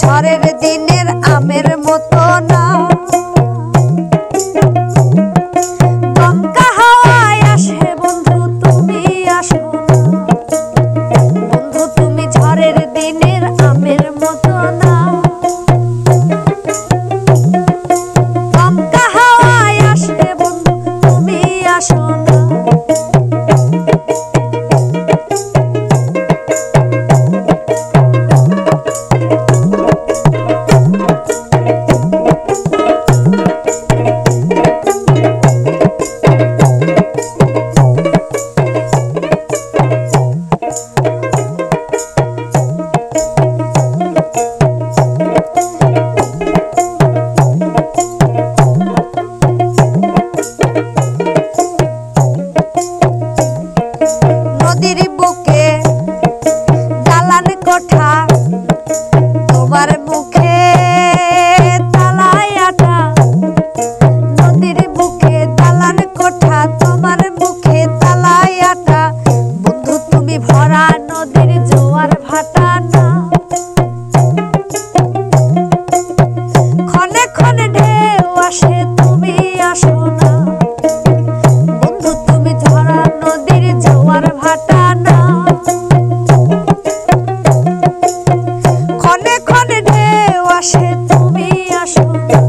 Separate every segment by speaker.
Speaker 1: ঝড়ের দিনের আমের মতো না, দমকা হাওয়ায় আসে বন্ধু তুমি আসো না। বন্ধু তুমি ঝড়ের দিনের আমের মতো না, দমকা হাওয়ায় আসে বন্ধু তুমি আসো না। নদীর বুকে দালান কোঠা, তোমার মুখে তালায় আটা। নদীর বুকে দালান কোঠা, তোমার মুখে তালায় আটা। বন্ধু তুমি ভরা নদীর জোয়ার ভাটা না, ক্ষণে ক্ষণে ঢেউ আসে তুমি আসো না। বন্ধু তুমি ভরা নদীর জোয়ার ভাটা না, ক্ষণে ক্ষণে ঢেউ আসে তুমি আসো না।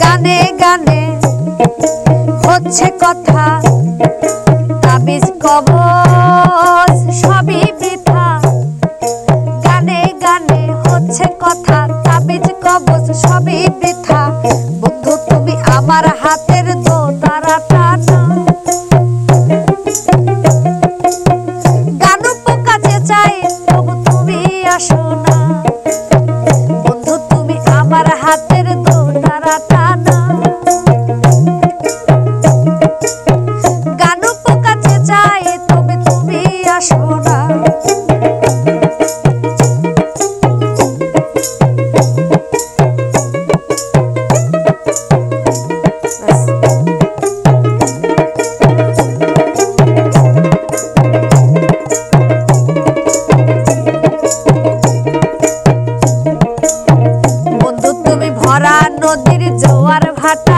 Speaker 1: গানে গানে হচ্ছে কথা, তাবিজ কবজ সবই বৃথা। গানে গানে হচ্ছে কথা, তাবিজ কবজ সবই বৃথা। বন্ধু তুমি আমার হাতের দোতারাটা না, গানু পোকা চেঁচায় তবু তুমি আসো না। বন্ধু তুমি আমার হাতের দোতারাটা না, গানু পোকা চেঁচায় তবে তুমি আসো না। বন্ধু তুমি ভরা নদীর জোয়ার ভাটা